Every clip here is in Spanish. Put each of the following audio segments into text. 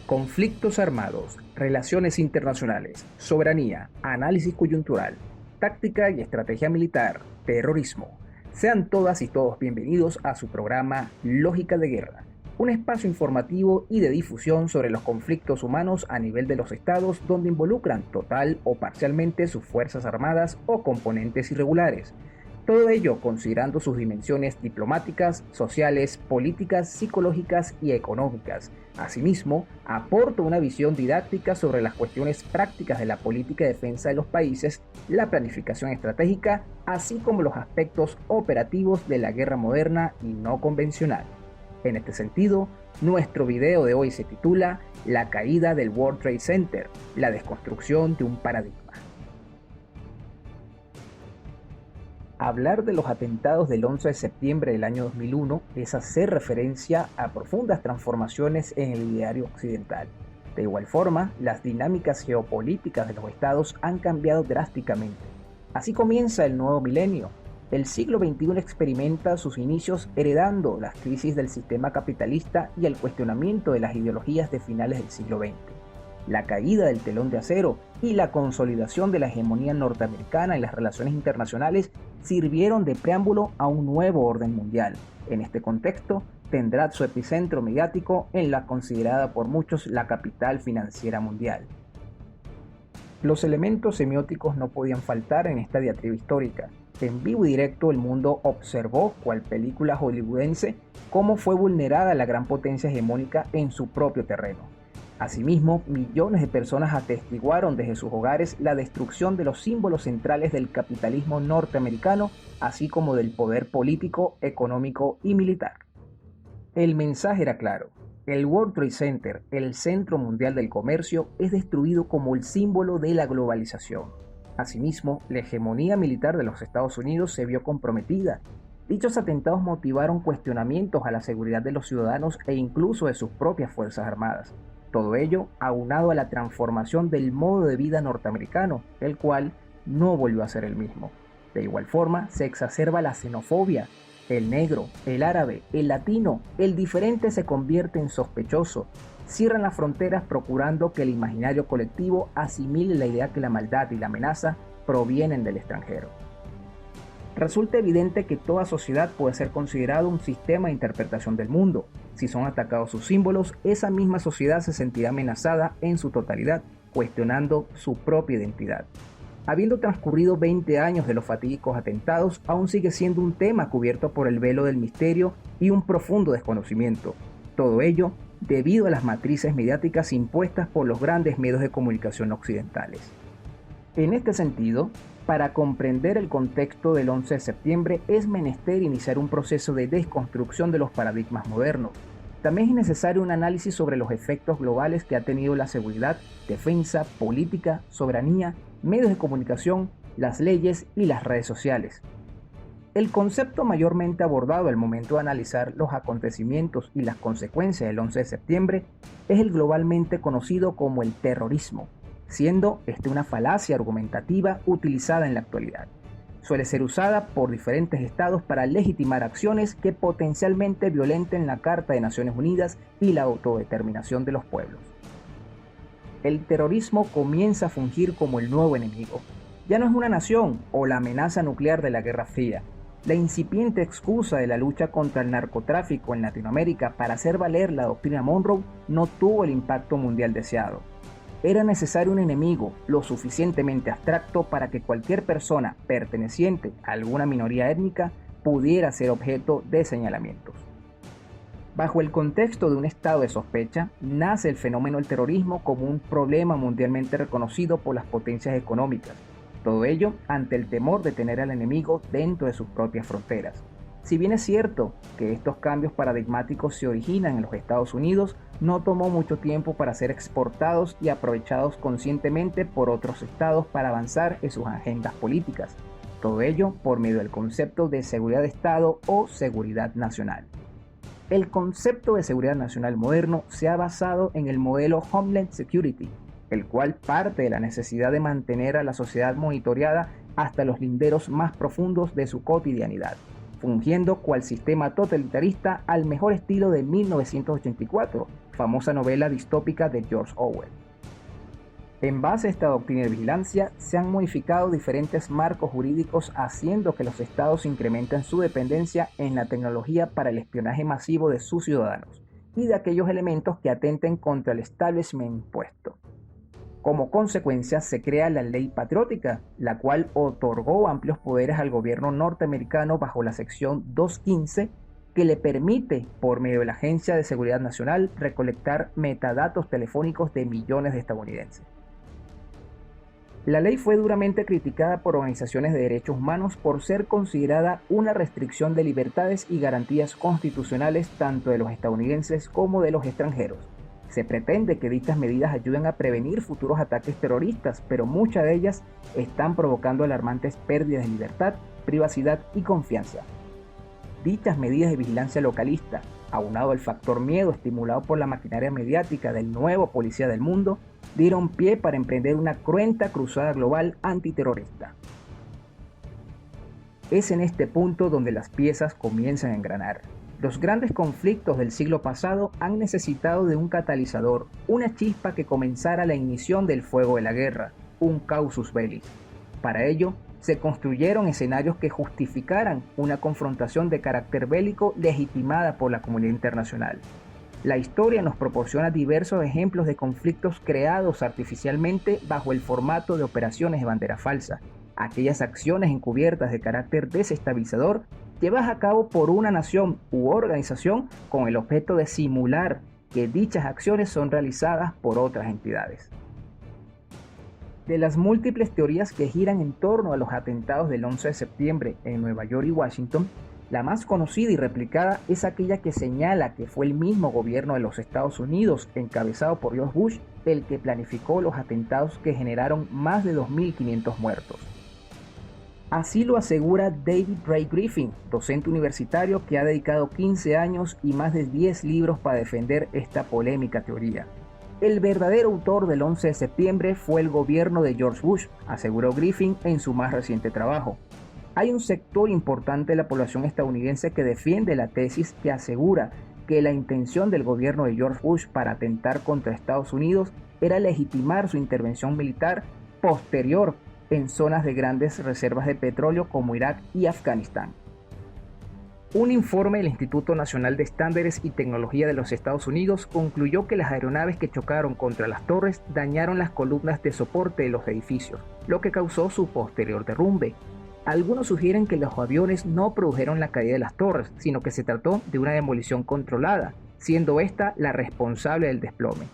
Conflictos armados, relaciones internacionales, soberanía, análisis coyuntural, táctica y estrategia militar, terrorismo. Sean todas y todos bienvenidos a su programa Lógica de Guerra, un espacio informativo y de difusión sobre los conflictos humanos a nivel de los estados donde involucran total o parcialmente sus fuerzas armadas o componentes irregulares. Todo ello considerando sus dimensiones diplomáticas, sociales, políticas, psicológicas y económicas. Asimismo, aporta una visión didáctica sobre las cuestiones prácticas de la política de defensa de los países, la planificación estratégica, así como los aspectos operativos de la guerra moderna y no convencional. En este sentido, nuestro video de hoy se titula La caída del World Trade Center, la desconstrucción de un paradigma. Hablar de los atentados del 11 de septiembre del año 2001 es hacer referencia a profundas transformaciones en el ideario occidental. De igual forma, las dinámicas geopolíticas de los estados han cambiado drásticamente. Así comienza el nuevo milenio. El siglo XXI experimenta sus inicios heredando las crisis del sistema capitalista y el cuestionamiento de las ideologías de finales del siglo XX. La caída del telón de acero y la consolidación de la hegemonía norteamericana en las relaciones internacionales sirvieron de preámbulo a un nuevo orden mundial. En este contexto, tendrá su epicentro mediático en la considerada por muchos la capital financiera mundial. Los elementos semióticos no podían faltar en esta diatriba histórica. En vivo y directo el mundo observó, cual película hollywoodense, cómo fue vulnerada la gran potencia hegemónica en su propio terreno. Asimismo, millones de personas atestiguaron desde sus hogares la destrucción de los símbolos centrales del capitalismo norteamericano, así como del poder político, económico y militar. El mensaje era claro. El World Trade Center, el centro mundial del comercio, es destruido como el símbolo de la globalización. Asimismo, la hegemonía militar de los Estados Unidos se vio comprometida. Dichos atentados motivaron cuestionamientos a la seguridad de los ciudadanos e incluso de sus propias fuerzas armadas. Todo ello aunado a la transformación del modo de vida norteamericano, el cual no volvió a ser el mismo. De igual forma, se exacerba la xenofobia. El negro, el árabe, el latino, el diferente se convierte en sospechoso. Cierran las fronteras procurando que el imaginario colectivo asimile la idea que la maldad y la amenaza provienen del extranjero. Resulta evidente que toda sociedad puede ser considerado un sistema de interpretación del mundo. Si son atacados sus símbolos, esa misma sociedad se sentirá amenazada en su totalidad, cuestionando su propia identidad. Habiendo transcurrido 20 años de los fatídicos atentados, aún sigue siendo un tema cubierto por el velo del misterio y un profundo desconocimiento. Todo ello debido a las matrices mediáticas impuestas por los grandes medios de comunicación occidentales. En este sentido, para comprender el contexto del 11 de septiembre es menester iniciar un proceso de desconstrucción de los paradigmas modernos. También es necesario un análisis sobre los efectos globales que ha tenido la seguridad, defensa, política, soberanía, medios de comunicación, las leyes y las redes sociales. El concepto mayormente abordado al momento de analizar los acontecimientos y las consecuencias del 11 de septiembre es el globalmente conocido como el terrorismo, siendo este una falacia argumentativa utilizada en la actualidad. Suele ser usada por diferentes estados para legitimar acciones que potencialmente violenten la Carta de Naciones Unidas y la autodeterminación de los pueblos. El terrorismo comienza a fungir como el nuevo enemigo. Ya no es una nación o la amenaza nuclear de la Guerra Fría. La incipiente excusa de la lucha contra el narcotráfico en Latinoamérica para hacer valer la doctrina Monroe no tuvo el impacto mundial deseado. Era necesario un enemigo lo suficientemente abstracto para que cualquier persona perteneciente a alguna minoría étnica pudiera ser objeto de señalamientos. Bajo el contexto de un estado de sospecha, nace el fenómeno del terrorismo como un problema mundialmente reconocido por las potencias económicas. Todo ello ante el temor de tener al enemigo dentro de sus propias fronteras. Si bien es cierto que estos cambios paradigmáticos se originan en los Estados Unidos, no tomó mucho tiempo para ser exportados y aprovechados conscientemente por otros estados para avanzar en sus agendas políticas. Todo ello por medio del concepto de seguridad de Estado o seguridad nacional. El concepto de seguridad nacional moderno se ha basado en el modelo Homeland Security, el cual parte de la necesidad de mantener a la sociedad monitoreada hasta los linderos más profundos de su cotidianidad, fungiendo cual sistema totalitarista al mejor estilo de 1984, famosa novela distópica de George Orwell. En base a esta doctrina de vigilancia, se han modificado diferentes marcos jurídicos haciendo que los estados incrementen su dependencia en la tecnología para el espionaje masivo de sus ciudadanos y de aquellos elementos que atenten contra el establishment impuesto. Como consecuencia, se crea la Ley Patriótica, la cual otorgó amplios poderes al gobierno norteamericano bajo la sección 215, que le permite, por medio de la Agencia de Seguridad Nacional, recolectar metadatos telefónicos de millones de estadounidenses. La ley fue duramente criticada por organizaciones de derechos humanos por ser considerada una restricción de libertades y garantías constitucionales tanto de los estadounidenses como de los extranjeros. Se pretende que dichas medidas ayuden a prevenir futuros ataques terroristas, pero muchas de ellas están provocando alarmantes pérdidas de libertad, privacidad y confianza. Dichas medidas de vigilancia localista, aunado al factor miedo estimulado por la maquinaria mediática del nuevo policía del mundo, dieron pie para emprender una cruenta cruzada global antiterrorista. Es en este punto donde las piezas comienzan a engranar. Los grandes conflictos del siglo pasado han necesitado de un catalizador, una chispa que comenzara la ignición del fuego de la guerra, un casus belli. Para ello, se construyeron escenarios que justificaran una confrontación de carácter bélico legitimada por la comunidad internacional. La historia nos proporciona diversos ejemplos de conflictos creados artificialmente bajo el formato de operaciones de bandera falsa, aquellas acciones encubiertas de carácter desestabilizador llevadas a cabo por una nación u organización con el objeto de simular que dichas acciones son realizadas por otras entidades. De las múltiples teorías que giran en torno a los atentados del 11 de septiembre en Nueva York y Washington, la más conocida y replicada es aquella que señala que fue el mismo gobierno de los Estados Unidos, encabezado por George Bush, el que planificó los atentados que generaron más de 2.500 muertos. Así lo asegura David Ray Griffin, docente universitario que ha dedicado 15 años y más de 10 libros para defender esta polémica teoría. El verdadero autor del 11 de septiembre fue el gobierno de George Bush, aseguró Griffin en su más reciente trabajo. Hay un sector importante de la población estadounidense que defiende la tesis que asegura que la intención del gobierno de George Bush para atentar contra Estados Unidos era legitimar su intervención militar posterior en zonas de grandes reservas de petróleo como Irak y Afganistán. Un informe del Instituto Nacional de Estándares y Tecnología de los Estados Unidos concluyó que las aeronaves que chocaron contra las torres dañaron las columnas de soporte de los edificios, lo que causó su posterior derrumbe. Algunos sugieren que los aviones no produjeron la caída de las torres, sino que se trató de una demolición controlada, siendo esta la responsable del desplome.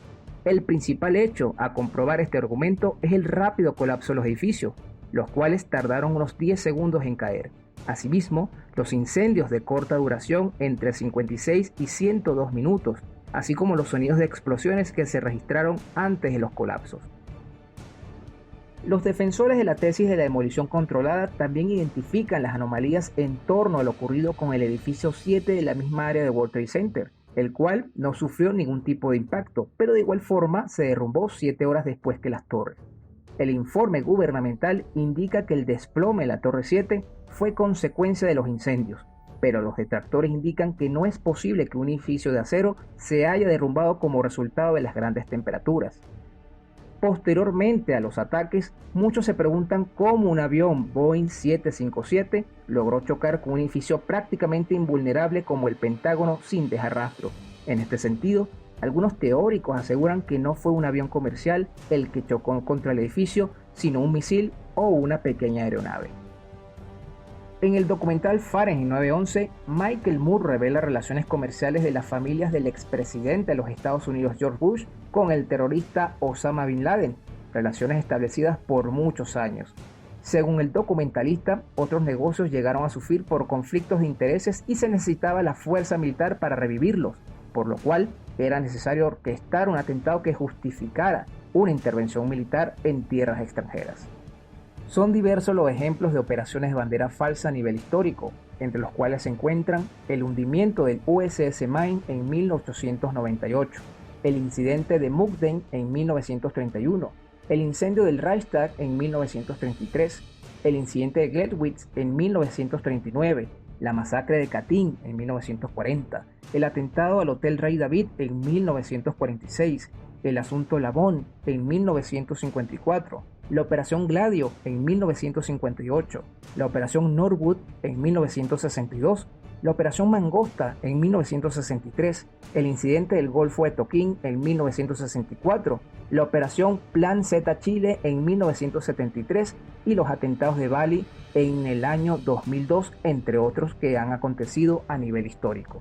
El principal hecho a comprobar este argumento es el rápido colapso de los edificios, los cuales tardaron unos 10 segundos en caer. Asimismo, los incendios de corta duración entre 56 y 102 minutos, así como los sonidos de explosiones que se registraron antes de los colapsos. Los defensores de la tesis de la demolición controlada también identifican las anomalías en torno a lo ocurrido con el edificio 7 de la misma área de World Trade Center, el cual no sufrió ningún tipo de impacto, pero de igual forma se derrumbó 7 horas después que las torres. El informe gubernamental indica que el desplome de la Torre 7 fue consecuencia de los incendios, pero los detractores indican que no es posible que un edificio de acero se haya derrumbado como resultado de las grandes temperaturas. Posteriormente a los ataques, muchos se preguntan cómo un avión Boeing 757 logró chocar con un edificio prácticamente invulnerable como el Pentágono sin dejar rastro. En este sentido, algunos teóricos aseguran que no fue un avión comercial el que chocó contra el edificio, sino un misil o una pequeña aeronave. En el documental Fahrenheit 9/11, Michael Moore revela relaciones comerciales de las familias del expresidente de los Estados Unidos George Bush con el terrorista Osama Bin Laden, relaciones establecidas por muchos años. Según el documentalista, otros negocios llegaron a sufrir por conflictos de intereses y se necesitaba la fuerza militar para revivirlos, por lo cual era necesario orquestar un atentado que justificara una intervención militar en tierras extranjeras. Son diversos los ejemplos de operaciones de bandera falsa a nivel histórico, entre los cuales se encuentran el hundimiento del USS Maine en 1898, el incidente de Mukden en 1931, el incendio del Reichstag en 1933, el incidente de Gledwitz en 1939, la masacre de Katyn en 1940, el atentado al Hotel Rey David en 1946, el asunto Labón en 1954, la Operación Gladio en 1958, la Operación Norwood en 1962, la Operación Mangosta en 1963, el incidente del Golfo de Toquín en 1964, la Operación Plan Z Chile en 1973 y los atentados de Bali en el año 2002, entre otros que han acontecido a nivel histórico.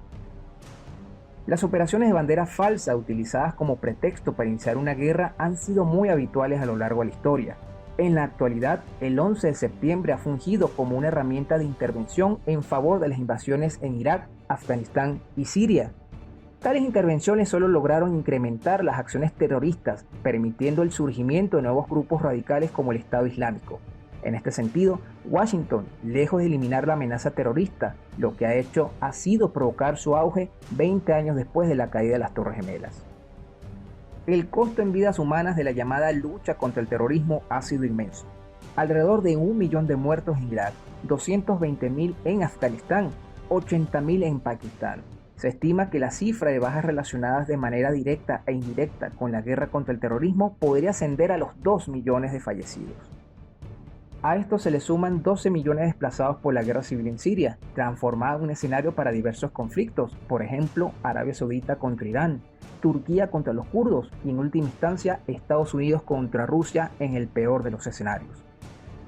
Las operaciones de bandera falsa utilizadas como pretexto para iniciar una guerra han sido muy habituales a lo largo de la historia. En la actualidad, el 11 de septiembre ha fungido como una herramienta de intervención en favor de las invasiones en Irak, Afganistán y Siria. Tales intervenciones solo lograron incrementar las acciones terroristas, permitiendo el surgimiento de nuevos grupos radicales como el Estado Islámico. En este sentido, Washington, lejos de eliminar la amenaza terrorista, lo que ha hecho ha sido provocar su auge 20 años después de la caída de las Torres Gemelas. El costo en vidas humanas de la llamada lucha contra el terrorismo ha sido inmenso. Alrededor de 1 millón de muertos en Irak, 220.000 en Afganistán, 80.000 en Pakistán. Se estima que la cifra de bajas relacionadas de manera directa e indirecta con la guerra contra el terrorismo podría ascender a los 2 millones de fallecidos. A esto se le suman 12 millones desplazados por la guerra civil en Siria, transformada en un escenario para diversos conflictos, por ejemplo, Arabia Saudita contra Irán, Turquía contra los kurdos y en última instancia Estados Unidos contra Rusia en el peor de los escenarios.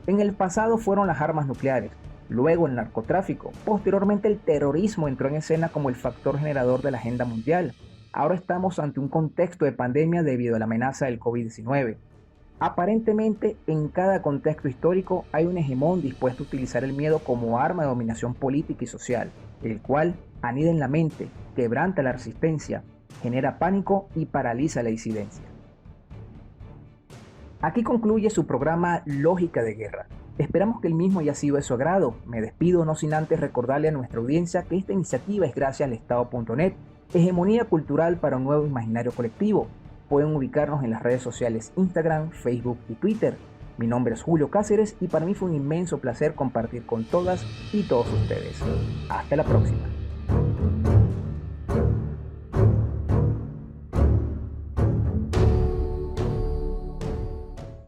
En el pasado fueron las armas nucleares, luego el narcotráfico, posteriormente el terrorismo entró en escena como el factor generador de la agenda mundial. Ahora estamos ante un contexto de pandemia debido a la amenaza del COVID-19. Aparentemente, en cada contexto histórico hay un hegemón dispuesto a utilizar el miedo como arma de dominación política y social, el cual anida en la mente, quebranta la resistencia, genera pánico y paraliza la disidencia. Aquí concluye su programa Lógica de Guerra. Esperamos que el mismo haya sido de su agrado. Me despido no sin antes recordarle a nuestra audiencia que esta iniciativa es gracias al Estado.net, hegemonía cultural para un nuevo imaginario colectivo. Pueden ubicarnos en las redes sociales Instagram, Facebook y Twitter. Mi nombre es Julio Cáceres y para mí fue un inmenso placer compartir con todas y todos ustedes. Hasta la próxima.